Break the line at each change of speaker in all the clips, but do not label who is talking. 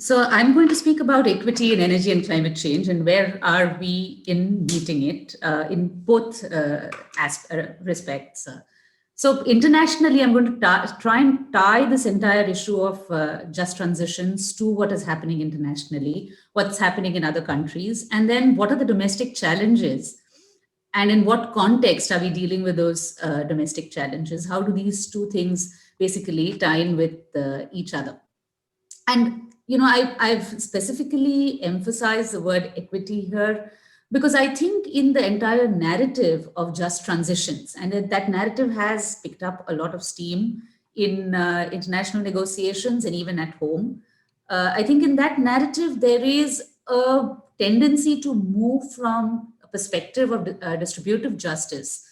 So I'm going to speak about equity in energy and climate change and where are we in meeting it in both respects. So internationally, I'm going to try and tie this entire issue of just transitions to what is happening internationally, what's happening in other countries, and then what are the domestic challenges and in what context are we dealing with those domestic challenges? How do these two things basically tie in with each other? And I've specifically emphasized the word equity here because I think in the entire narrative of just transitions, and that narrative has picked up a lot of steam in international negotiations and even at home. I think in that narrative there is a tendency to move from a perspective of distributive justice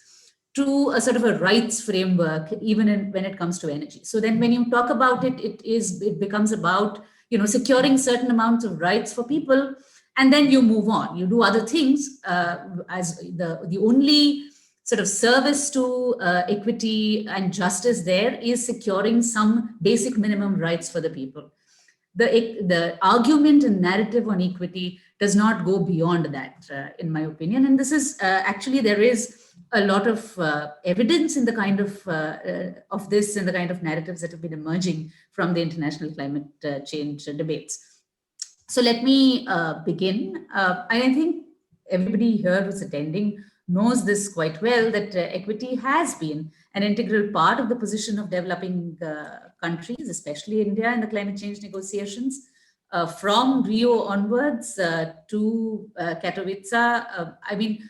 to a sort of a rights framework, even when it comes to energy. So then, when you talk about it, it becomes about securing certain amounts of rights for people, and then you move on. You do other things as the only sort of service to equity and justice there is securing some basic minimum rights for the people. The argument and narrative on equity does not go beyond that, in my opinion. And this is actually there is a lot of evidence in the kind of this and the kind of narratives that have been emerging from the international climate change debates. So let me begin. And I think everybody here who's attending knows this quite well, that equity has been an integral part of the position of developing countries, especially India, in the climate change negotiations. From Rio onwards to Katowice, I mean,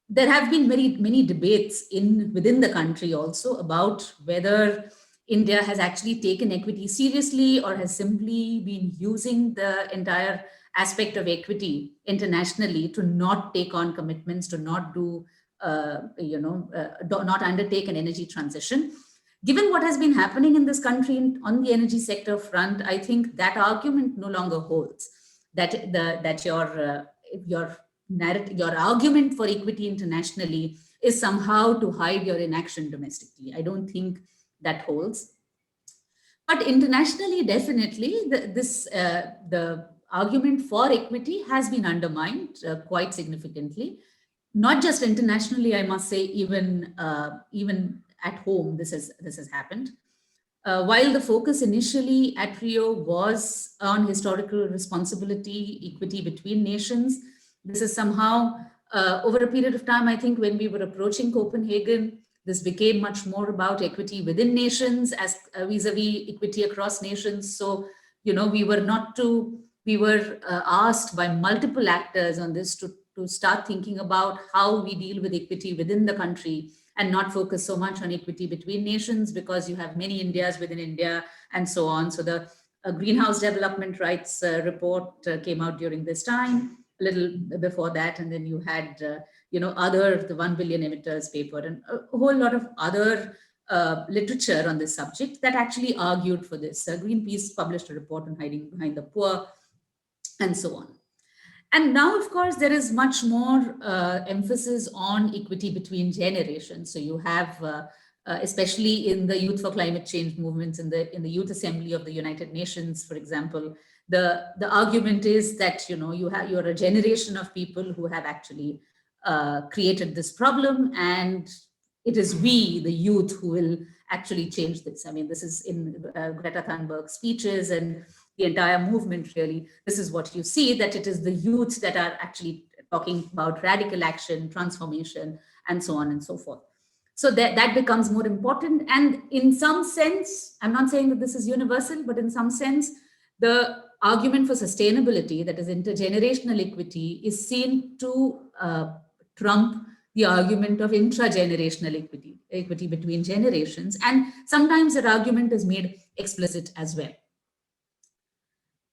there have been many debates within the country also about whether India has actually taken equity seriously or has simply been using the entire aspect of equity internationally to not take on commitments, to not do, not undertake an energy transition. Given what has been happening in this country on the energy sector front, I think that argument no longer holds. That your argument for equity internationally is somehow to hide your inaction domestically. I don't think that holds. But internationally, definitely, the argument for equity has been undermined quite significantly. Not just internationally, I must say, even at home, this has happened. While the focus initially at Rio was on historical responsibility, equity between nations, this is somehow, over a period of time, I think when we were approaching Copenhagen, this became much more about equity within nations as vis-a-vis equity across nations. So, we were asked by multiple actors on this to start thinking about how we deal with equity within the country and not focus so much on equity between nations, because you have many Indias within India and so on. So the Greenhouse Development Rights report came out during this time, a little before that, and then you had the 1 billion emitters paper and a whole lot of other literature on this subject that actually argued for this. Greenpeace published a report on hiding behind the poor and so on. And now, of course, there is much more emphasis on equity between generations. So you have, especially in the Youth for Climate Change movements, in the Youth Assembly of the United Nations, for example, the argument is that you're a generation of people who have actually created this problem, and it is we, the youth, who will actually change this. I mean, this is in Greta Thunberg's speeches and the entire movement. Really, this is what you see, that it is the youth that are actually talking about radical action, transformation, and so on and so forth. So that becomes more important. And in some sense, I'm not saying that this is universal, but in some sense, the argument for sustainability, that is intergenerational equity, is seen to trump the argument of intragenerational equity between generations. And sometimes that argument is made explicit as well.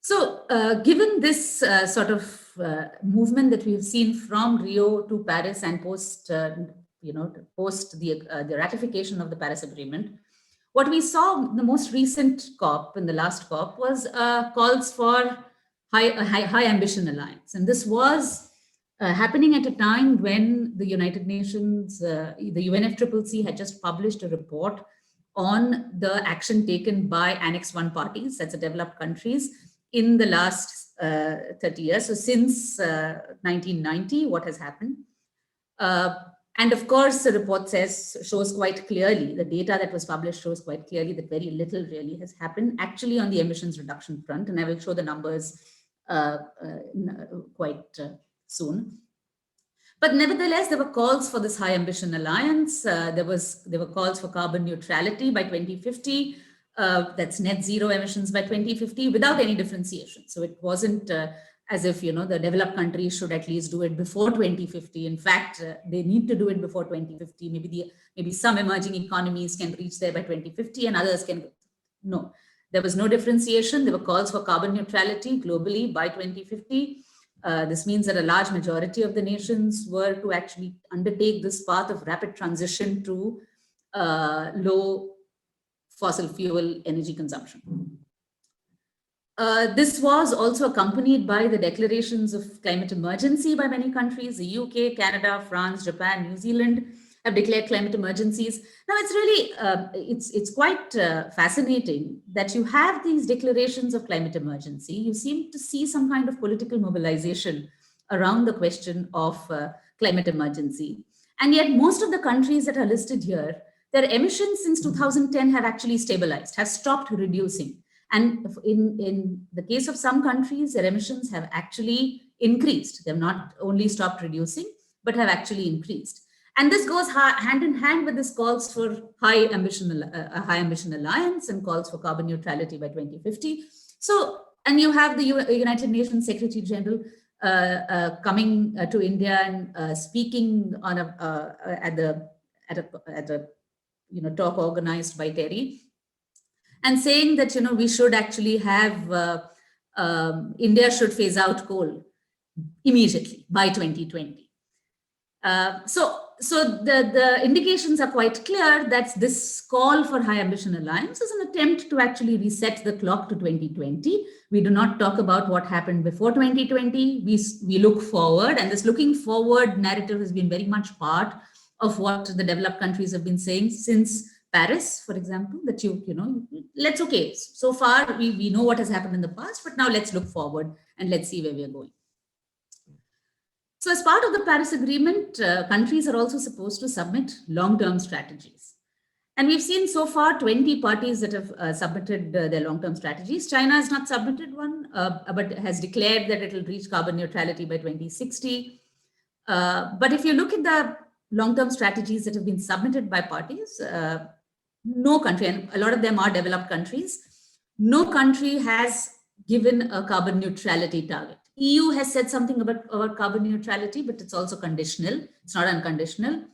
So, given this sort of movement that we have seen from Rio to Paris and post the ratification of the Paris Agreement, what we saw in the most recent COP, in the last COP, was calls for high ambition alliance, and this was happening at a time when the United Nations, the UNFCCC, had just published a report on the action taken by Annex 1 parties, that's the developed countries, in the last 30 years. So since 1990, what has happened? And of course, the report shows quite clearly, the data that was published shows quite clearly that very little really has happened actually on the emissions reduction front. And I will show the numbers quite soon. But nevertheless, there were calls for this high ambition alliance. There were calls for carbon neutrality by 2050. That's net zero emissions by 2050 without any differentiation. So it wasn't as if, the developed countries should at least do it before 2050. In fact, they need to do it before 2050. Maybe some emerging economies can reach there by 2050 and others can. No, there was no differentiation. There were calls for carbon neutrality globally by 2050. This means that a large majority of the nations were to actually undertake this path of rapid transition to low fossil fuel energy consumption. This was also accompanied by the declarations of climate emergency by many countries. The UK, Canada, France, Japan, New Zealand have declared climate emergencies. Now, it's really, it's quite fascinating that you have these declarations of climate emergency. You seem to see some kind of political mobilization around the question of climate emergency. And yet most of the countries that are listed here, their emissions since 2010 have actually stabilized, have stopped reducing. And in the case of some countries, their emissions have actually increased. They've not only stopped reducing, but have actually increased. And this goes hand in hand with this calls for a high ambition alliance and calls for carbon neutrality by 2050. So, and you have the United Nations Secretary General coming to India and speaking on at a talk organized by TERI, and saying that we should actually have India should phase out coal immediately by 2020. So the indications are quite clear that this call for high ambition alliance is an attempt to actually reset the clock to 2020. We do not talk about what happened before 2020. We look forward, and this looking forward narrative has been very much part of what the developed countries have been saying since Paris, for example, that let's, okay, so far we know what has happened in the past, but now let's look forward and let's see where we are going. So as part of the Paris Agreement, countries are also supposed to submit long-term strategies. And we've seen so far 20 parties that have submitted their long-term strategies. China has not submitted one, but has declared that it will reach carbon neutrality by 2060. But if you look at the long-term strategies that have been submitted by parties, no country, and a lot of them are developed countries, no country has given a carbon neutrality target. EU has said something about carbon neutrality, but it's also conditional. It's not unconditional.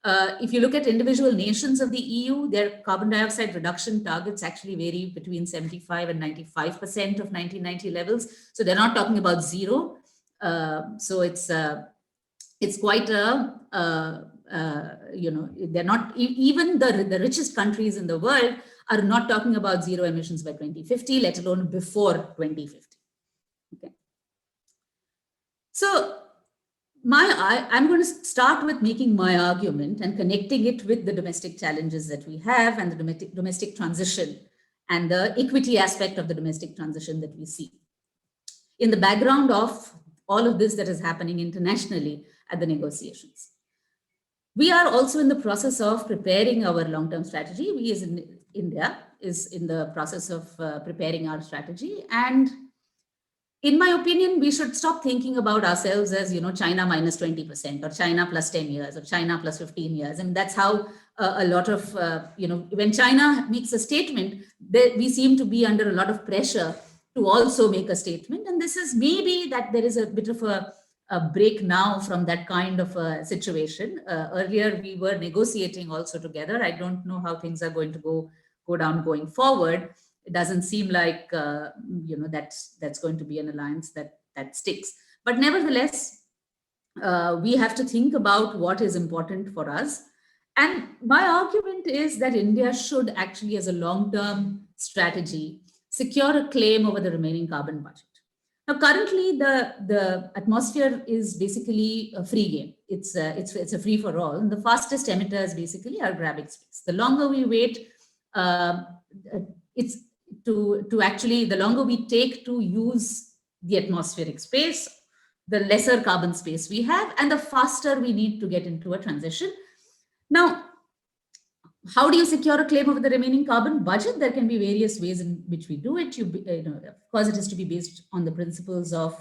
If you look at individual nations of the EU, their carbon dioxide reduction targets actually vary between 75 and 95% of 1990 levels. So they're not talking about zero. So it's quite a, they're not, even the richest countries in the world are not talking about zero emissions by 2050, let alone before 2050. Okay. So I'm going to start with making my argument and connecting it with the domestic challenges that we have and the domestic transition and the equity aspect of the domestic transition that we see. In the background of all of this that is happening internationally at the negotiations. We are also in the process of preparing our long-term strategy. We as in India is in the process of preparing our strategy. And in my opinion, we should stop thinking about ourselves as, China minus 20% or China plus 10 years or China plus 15 years. And that's how a lot of, when China makes a statement, we seem to be under a lot of pressure to also make a statement. And this is maybe that there is a bit of a break now from that kind of a situation. Earlier, we were negotiating also together. I don't know how things are going to go down going forward. It doesn't seem like that's going to be an alliance that sticks. But nevertheless, we have to think about what is important for us. And my argument is that India should actually, as a long-term strategy, secure a claim over the remaining carbon budget. Now, currently, the atmosphere is basically a free game. It's a free for all, and the fastest emitters basically are grabbing space. The longer we wait, to actually, the longer we take to use the atmospheric space, the lesser carbon space we have, and the faster we need to get into a transition. Now, how do you secure a claim over the remaining carbon budget? There can be various ways in which we do it. Of course, it has to be based on the principles of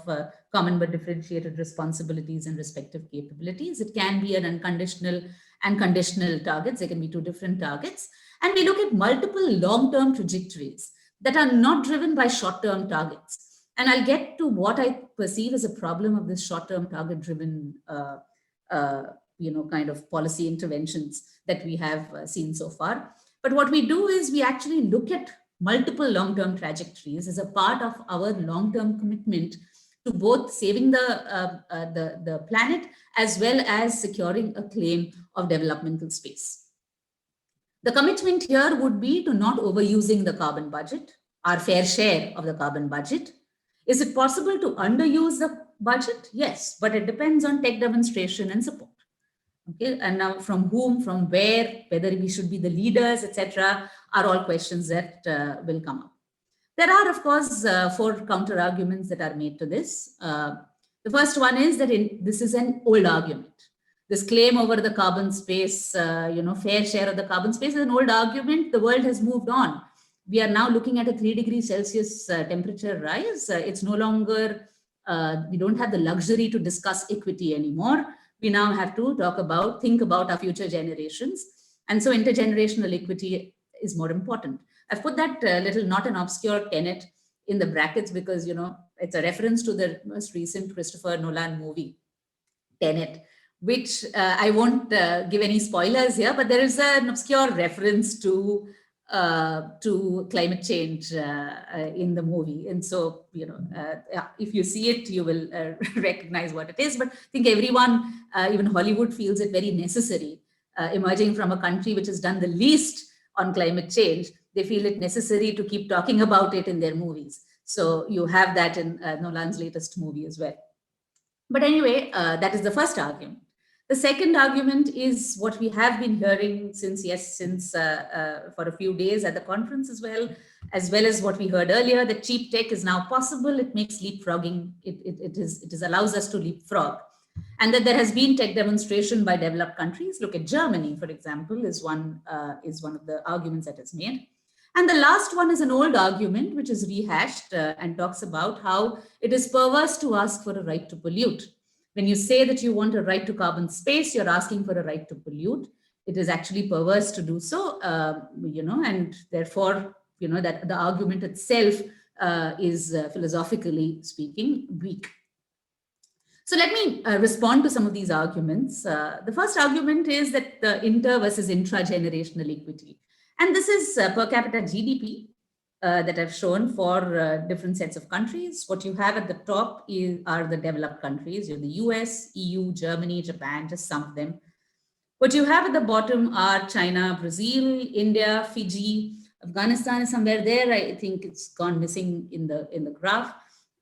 common but differentiated responsibilities and respective capabilities. It can be an unconditional and conditional targets. There can be two different targets. And we look at multiple long-term trajectories that are not driven by short-term targets. And I'll get to what I perceive as a problem of this short-term target-driven kind of policy interventions that we have seen so far. But what we do is we actually look at multiple long-term trajectories as a part of our long-term commitment to both saving the planet as well as securing a claim of developmental space. The commitment here would be to not overusing the carbon budget, our fair share of the carbon budget. Is it possible to underuse the budget? Yes, but it depends on tech demonstration and support. Okay, and now from whom, from where, whether we should be the leaders, etc., are all questions that will come up. There are, of course, 4 counter arguments that are made to this. The first one is that this is an old argument. This claim over the carbon space, fair share of the carbon space is an old argument. The world has moved on. We are now looking at a 3 degrees Celsius temperature rise. It's no longer, we don't have the luxury to discuss equity anymore. We now have to think about our future generations. And so intergenerational equity is more important. I've put that little, not an obscure tenet in the brackets because, it's a reference to the most recent Christopher Nolan movie, Tenet, which I won't give any spoilers here, but there is an obscure reference to climate change in the movie. And so, if you see it, you will recognize what it is. But I think everyone, even Hollywood, feels it very necessary. Emerging from a country which has done the least on climate change, they feel it necessary to keep talking about it in their movies. So you have that in Nolan's latest movie as well. But anyway, that is the first argument. The second argument is what we have been hearing since for a few days at the conference as well as what we heard earlier, that cheap tech is now possible. It makes leapfrogging, it allows us to leapfrog. And that there has been tech demonstration by developed countries. Look at Germany, for example, is one of the arguments that is made. And the last one is an old argument, which is rehashed and talks about how it is perverse to ask for a right to pollute. When you say that you want a right to carbon space, you're asking for a right to pollute. It is actually perverse to do so, and therefore, that the argument itself is philosophically speaking weak. So let me respond to some of these arguments. The first argument is that the inter versus intra-generational equity. And this is per capita GDP that I've shown for different sets of countries. What you have at the top are the developed countries. You have the US, EU, Germany, Japan, just some of them. What you have at the bottom are China, Brazil, India, Fiji, Afghanistan is somewhere there. I think it's gone missing in the graph.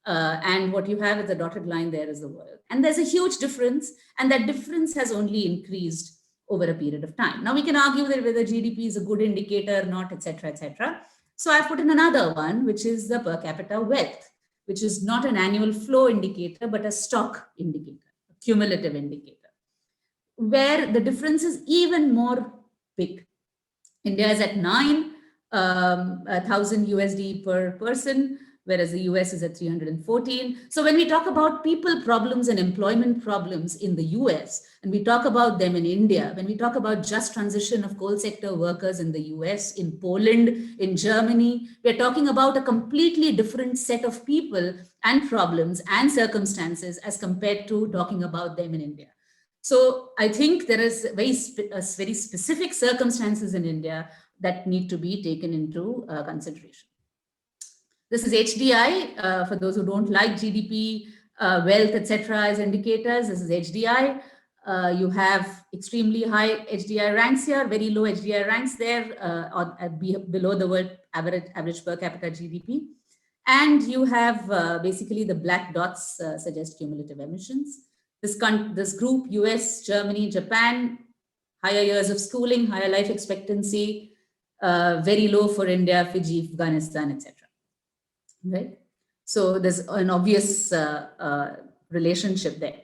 And what you have at the dotted line there is the world. And there's a huge difference, and that difference has only increased over a period of time. Now we can argue that whether GDP is a good indicator or not, etc., etc. So I've put in another one, which is the per capita wealth, which is not an annual flow indicator, but a stock indicator, a cumulative indicator, where the difference is even more big. India is at 9,000 USD per person, whereas the US is at 314. So when we talk about people problems and employment problems in the US, and we talk about them in India, when we talk about just transition of coal sector workers in the US, in Poland, in Germany, we're talking about a completely different set of people and problems and circumstances as compared to talking about them in India. So I think there is very specific circumstances in India that need to be taken into consideration. This is HDI, for those who don't like GDP, wealth, etc. as indicators. This is HDI. You have extremely high HDI ranks here, very low HDI ranks there, below the world average per capita GDP. And you have basically the black dots suggest cumulative emissions. This group, US, Germany, Japan, higher years of schooling, higher life expectancy, very low for India, Fiji, Afghanistan, etc. Right? So there's an obvious relationship there.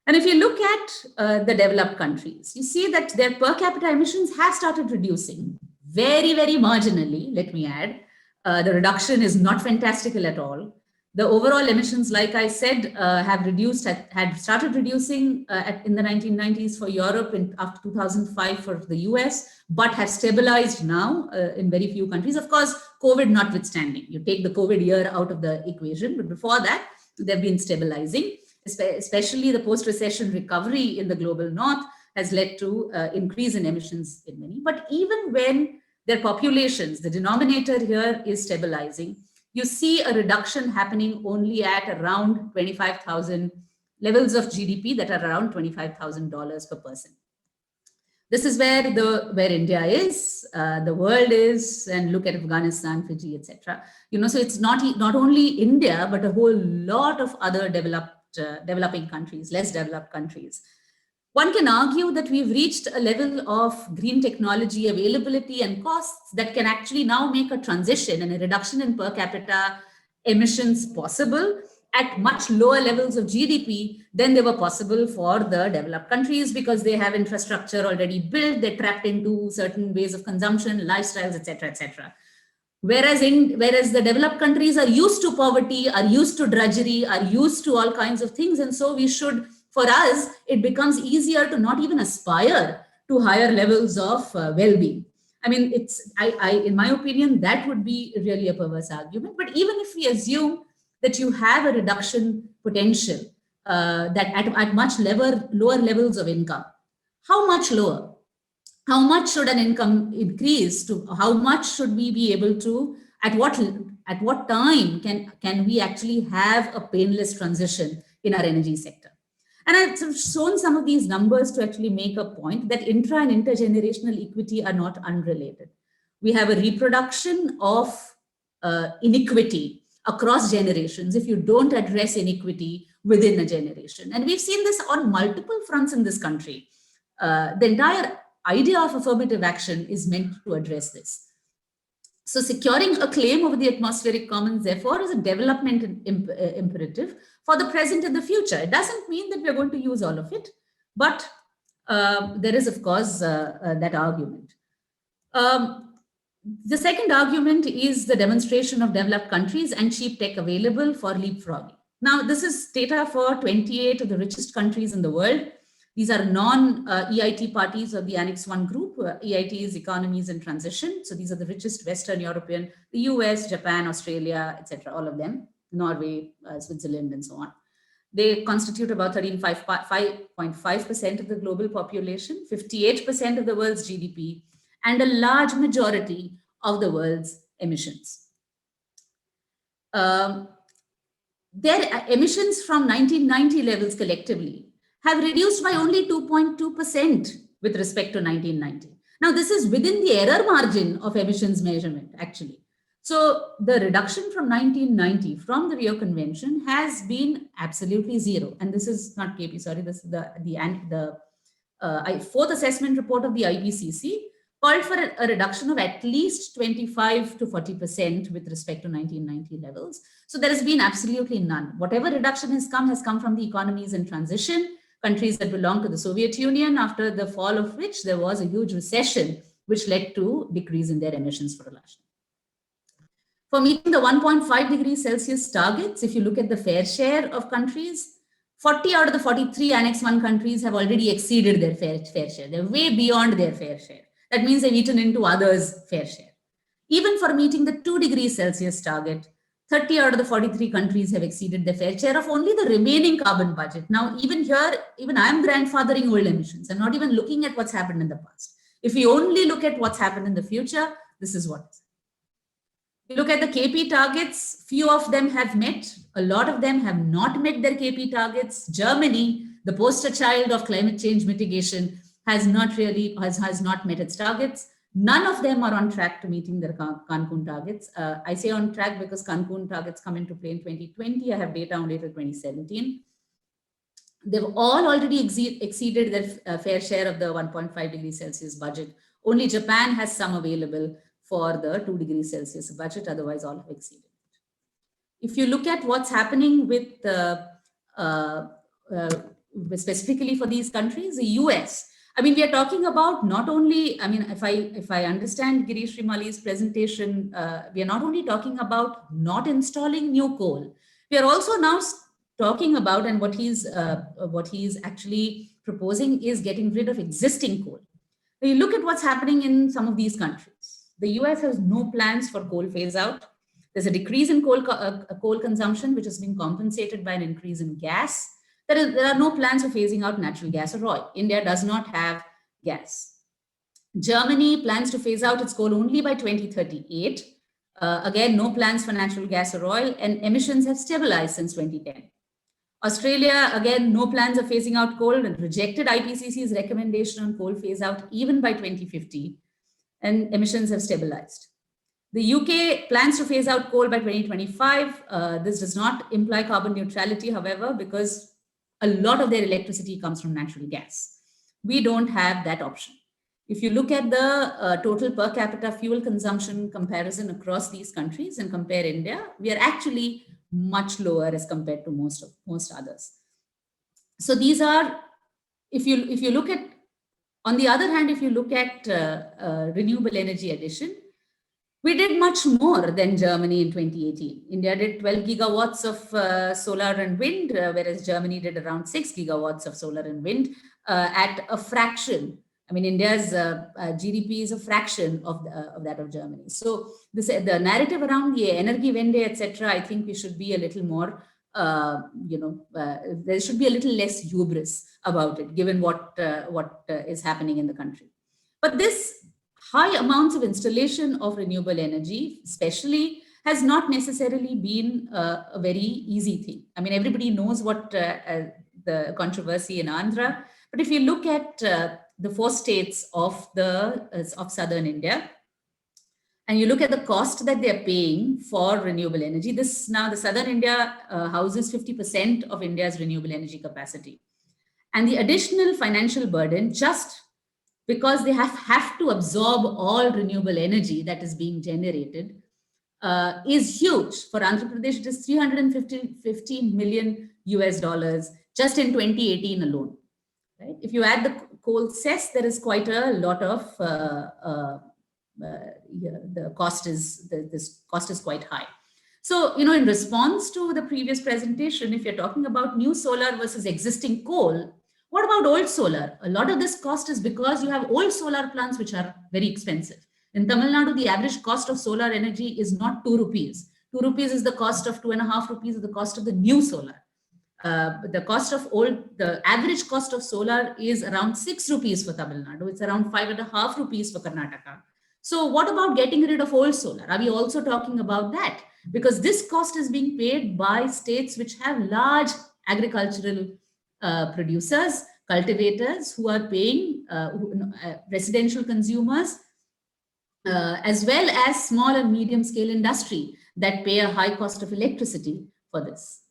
And if you look at the developed countries, you see that their per capita emissions have started reducing very, very marginally, let me add. The reduction is not fantastical at all. The overall emissions, like I said, have reduced, had started reducing in the 1990s for Europe and after 2005 for the US, but have stabilized now in very few countries. Of course, COVID notwithstanding. You take the COVID year out of the equation, but before that, they've been stabilizing. Especially the post-recession recovery in the global north has led to increase in emissions in many. But even when their populations, the denominator here is stabilizing, you see a reduction happening only at around 25,000 levels of GDP that are around $25,000 per person. This is where India is, the world is, and look at Afghanistan, Fiji, etc. So it's not only India, but a whole lot of other developing countries, less developed countries. One can argue that we've reached a level of green technology availability and costs that can actually now make a transition and a reduction in per capita emissions possible at much lower levels of GDP than they were possible for the developed countries, because they have infrastructure already built, they're trapped into certain ways of consumption, lifestyles, etc., etc. Whereas the developed countries are used to poverty, are used to drudgery, are used to all kinds of things. And so for us, it becomes easier to not even aspire to higher levels of well-being. I mean, in my opinion, that would be really a perverse argument. But even if we assume that you have a reduction potential that at much lower levels of income, how much lower? How much should an income increase to? How much should we be able to? At what time can we actually have a painless transition in our energy sector? And I've shown some of these numbers to actually make a point that intra and intergenerational equity are not unrelated. We have a reproduction of inequity across generations if you don't address inequity within a generation. And we've seen this on multiple fronts in this country. The entire idea of affirmative action is meant to address this. So securing a claim over the atmospheric commons, therefore, is a development imperative for the present and the future. It doesn't mean that we're going to use all of it, but there is, of course, that argument. The second argument is the demonstration of developed countries and cheap tech available for leapfrogging. Now, this is data for 28 of the richest countries in the world. These are non-EIT parties of the Annex 1 group. EIT is economies in transition. So these are the richest Western European, the US, Japan, Australia, etc., all of them, Norway, Switzerland, and so on. They constitute about 5.5% of the global population, 58% of the world's GDP, and a large majority of the world's emissions. Their emissions from 1990 levels collectively have reduced by only 2.2% with respect to 1990. Now, this is within the error margin of emissions measurement, actually. So the reduction from 1990 from the Rio Convention has been absolutely zero. And this is not KP, sorry, this is the fourth assessment report of the IPCC called for a reduction of at least 25 to 40% with respect to 1990 levels. So there has been absolutely none. Whatever reduction has come from the economies in transition, countries that belong to the Soviet Union, after the fall of which there was a huge recession, which led to decrease in their emissions for a large time. For meeting the 1.5 degrees Celsius targets, if you look at the fair share of countries, 40 out of the 43 Annex 1 countries have already exceeded their fair share. They're way beyond their fair share. That means they've eaten into others' fair share. Even for meeting the 2 degrees Celsius target, 30 out of the 43 countries have exceeded their fair share of only the remaining carbon budget. Now, even here, even I'm grandfathering old emissions. I'm not even looking at what's happened in the past. If we only look at what's happened in the future, this is what is. You look at the KP targets, few of them have met. A lot of them have not met their KP targets. Germany, the poster child of climate change mitigation, has not met its targets. None of them are on track to meeting their Cancun targets. I say on track because Cancun targets come into play in 2020. I have data only till 2017. They've all already exceeded their fair share of the 1.5 degrees Celsius budget Only Japan has some available for the 2 degrees Celsius budget, otherwise all have exceeded it. If you look at what's happening with specifically for these countries, the US, I mean, we are talking about not only, I mean, if I understand Girish Rimali's presentation, we are not only talking about not installing new coal, we are also now talking about, and what he's actually proposing is getting rid of existing coal. When you look at what's happening in some of these countries, the US has no plans for coal phase out. There's a decrease in coal consumption, which has been compensated by an increase in gas. There are no plans for phasing out natural gas or oil. India does not have gas. Germany plans to phase out its coal only by 2038. Again, no plans for natural gas or oil, and emissions have stabilized since 2010. Australia, again, no plans of phasing out coal and rejected IPCC's recommendation on coal phase out even by 2050, and emissions have stabilized. The UK plans to phase out coal by 2025. This does not imply carbon neutrality, however, because a lot of their electricity comes from natural gas. We don't have that option. If you look at the total per capita fuel consumption comparison across these countries and compare India, we are actually much lower as compared to most others. So these are, if you look at, on the other hand, if you look at renewable energy addition, we did much more than Germany in 2018. India did 12 gigawatts of solar and wind, whereas Germany did around 6 gigawatts of solar and wind at a fraction. I mean, India's GDP is a fraction of that of Germany. So the narrative around the Energiewende, etc., I think we should be a little more, there should be a little less hubris about it, given what is happening in the country. But this high amounts of installation of renewable energy, especially, has not necessarily been a very easy thing. I mean, everybody knows what the controversy in Andhra, but if you look at the 4 states of southern India, and you look at the cost that they're paying for renewable energy, the southern India houses 50% of India's renewable energy capacity. And the additional financial burden, just because they have to absorb all renewable energy that is being generated, is huge. For Andhra Pradesh, it is $350 million just in 2018 alone. Right? If you add the coal cess, there is quite a lot of the cost is this cost is quite high. So, in response to the previous presentation, if you're talking about new solar versus existing coal, what about old solar? A lot of this cost is because you have old solar plants which are very expensive. In Tamil Nadu, the average cost of solar energy is not 2 rupees. 2 rupees is the cost of 2.5 rupees is the cost of the new solar. The average cost of solar is around 6 rupees for Tamil Nadu. It's around 5.5 rupees for Karnataka. So what about getting rid of old solar? Are we also talking about that? Because this cost is being paid by states which have large agricultural producers, cultivators who are paying residential consumers, as well as small and medium scale industry that pay a high cost of electricity for this.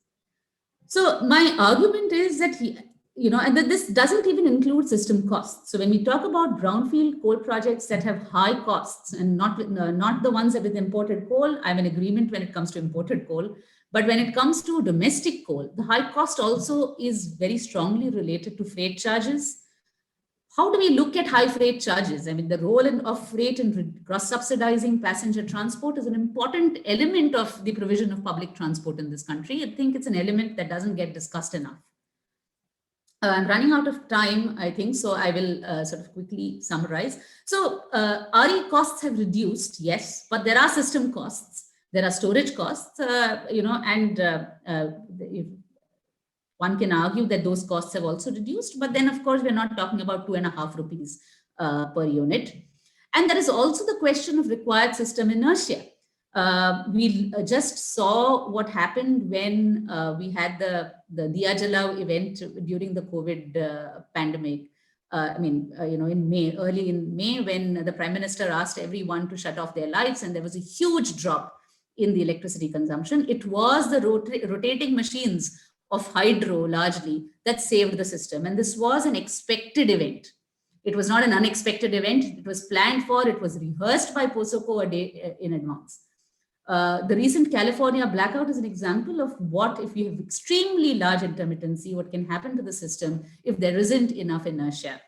So my argument is that, and that this doesn't even include system costs. So when we talk about brownfield coal projects that have high costs and not the ones that with imported coal, I'm in agreement when it comes to imported coal. But when it comes to domestic coal, the high cost also is very strongly related to freight charges. How do we look at high freight charges? I mean, the role of freight in cross-subsidizing passenger transport is an important element of the provision of public transport in this country. I think it's an element that doesn't get discussed enough. I'm running out of time, I think, so I will sort of quickly summarize. So RE costs have reduced, yes, but there are system costs. There are storage costs, and one can argue that those costs have also reduced. But then, of course, we're not talking about 2.5 rupees per unit. And there is also the question of required system inertia. We just saw what happened when we had the Diya Jalao event during the COVID pandemic. Early in May, when the Prime Minister asked everyone to shut off their lights, and there was a huge drop in the electricity consumption. It was the rotating machines of hydro largely that saved the system. And this was an expected event. It was not an unexpected event. It was planned for. It was rehearsed by POSOCO a day in advance. The recent California blackout is an example of what, if you have extremely large intermittency, what can happen to the system if there isn't enough inertia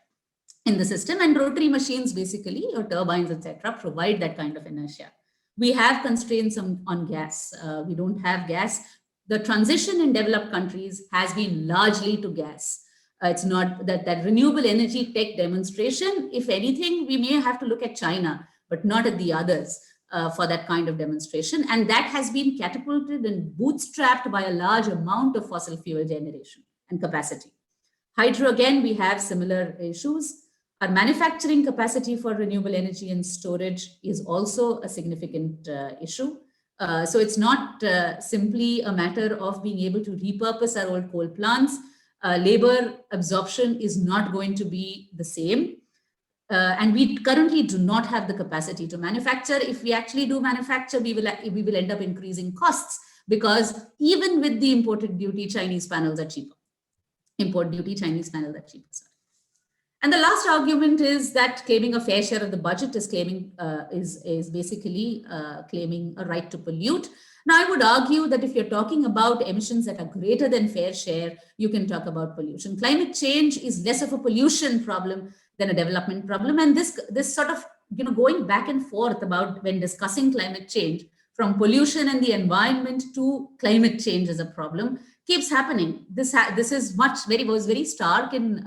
in the system. And rotary machines, basically, or turbines, etc., provide that kind of inertia. We have constraints on gas. We don't have gas. The transition in developed countries has been largely to gas. It's not that renewable energy tech demonstration. If anything, we may have to look at China, but not at the others for that kind of demonstration. And that has been catapulted and bootstrapped by a large amount of fossil fuel generation and capacity. Hydro, again, we have similar issues. Our manufacturing capacity for renewable energy and storage is also a significant issue. So it's not simply a matter of being able to repurpose our old coal plants. Labor absorption is not going to be the same. And we currently do not have the capacity to manufacture. If we actually do manufacture, we will end up increasing costs, because even with the imported duty, Chinese panels are cheaper. Import duty, Chinese panels are cheaper. Sorry. And the last argument is that claiming a fair share of the budget is basically claiming a right to pollute. Now, I would argue that if you're talking about emissions that are greater than fair share, you can talk about pollution. Climate change is less of a pollution problem than a development problem. And this sort of, going back and forth about when discussing climate change, from pollution and the environment to climate change as a problem, keeps happening. This was very stark in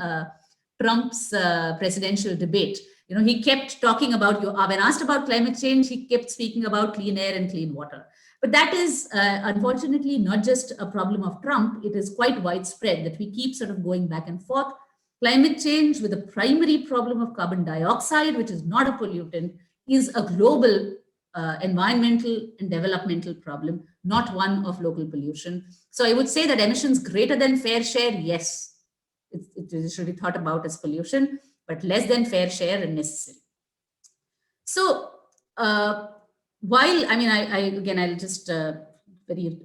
Trump's presidential debate. He kept talking about, when asked about climate change, he kept speaking about clean air and clean water. But that is unfortunately not just a problem of Trump. It is quite widespread that we keep sort of going back and forth. Climate change, with the primary problem of carbon dioxide, which is not a pollutant, is a global environmental and developmental problem, not one of local pollution. So I would say that emissions greater than fair share, yes, it should be thought about as pollution, but less than fair share and necessary. So I'll just very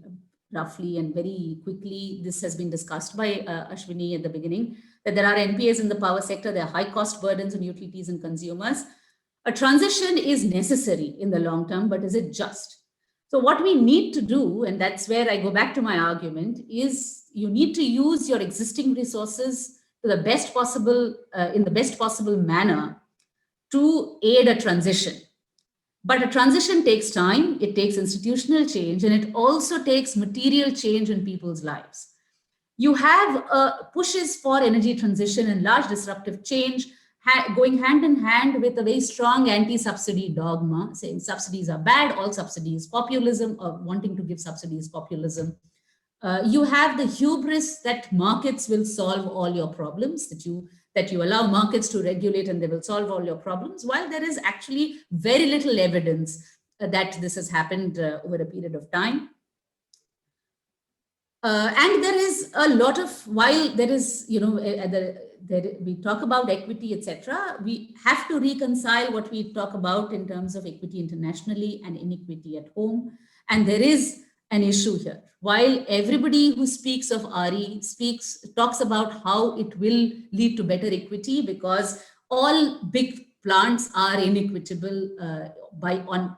roughly and very quickly, this has been discussed by Ashwini at the beginning, that there are NPAs in the power sector, there are high cost burdens on utilities and consumers. A transition is necessary in the long term, but is it just? So what we need to do, and that's where I go back to my argument, is you need to use your existing resources to the best possible, in the best possible manner to aid a transition. But a transition takes time, it takes institutional change, and it also takes material change in people's lives. You have pushes for energy transition and large disruptive change going hand in hand with a very strong anti-subsidy dogma, saying subsidies are bad, all subsidies populism, or wanting to give subsidies populism. You have the hubris that markets will solve all your problems, that you allow markets to regulate and they will solve all your problems, while there is actually very little evidence that this has happened over a period of time. And there is a lot of, while there is, we talk about equity, etc., we have to reconcile what we talk about in terms of equity internationally and inequity at home. And there is an issue here. While everybody who speaks of RE talks about how it will lead to better equity, because all big plants are inequitable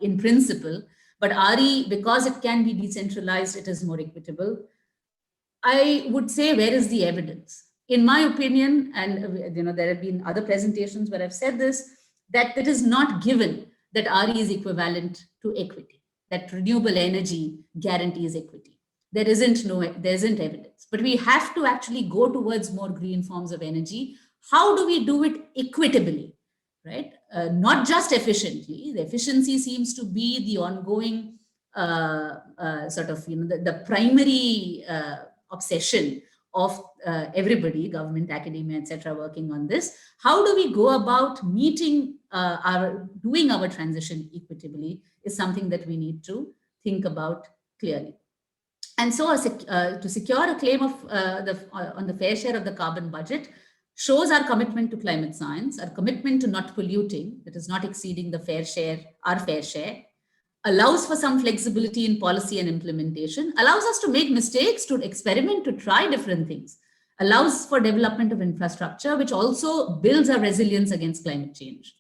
in principle, but RE, because it can be decentralized, it is more equitable. I would say, where is the evidence? In my opinion, and there have been other presentations where I've said this, that it is not given that RE is equivalent to equity, that renewable energy guarantees equity. There isn't evidence, but we have to actually go towards more green forms of energy. How do we do it equitably, right? Not just efficiently. The efficiency seems to be the ongoing the primary obsession of everybody, government, academia, etc., working on this. How do we go about doing our transition equitably is something that we need to think about clearly. And so to secure a claim of on the fair share of the carbon budget shows our commitment to climate science, our commitment to not polluting, that is not exceeding our fair share, allows for some flexibility in policy and implementation, allows us to make mistakes, to experiment, to try different things. allows for development of infrastructure, which also builds our resilience against climate change.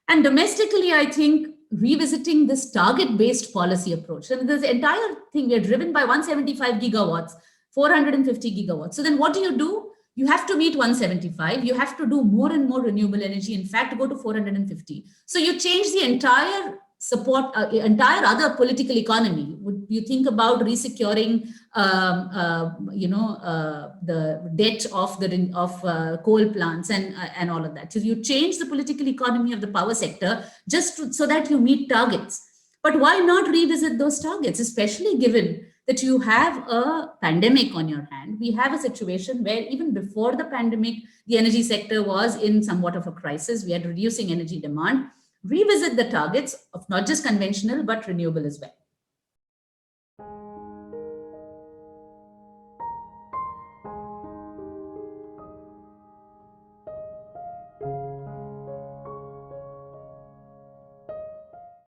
And domestically, I think revisiting this target-based policy approach. And this entire thing, we're driven by 175 gigawatts, 450 gigawatts. So then what do? You have to meet 175. You have to do more and more renewable energy. In fact, go to 450. So you change the entire support, entire other political economy. Would you think about resecuring, the debt of coal plants and all of that? So you change the political economy of the power sector so that you meet targets. But why not revisit those targets, especially given that you have a pandemic on your hand? We have a situation where even before the pandemic, the energy sector was in somewhat of a crisis. We had reducing energy demand. Revisit the targets of not just conventional, but renewable as well.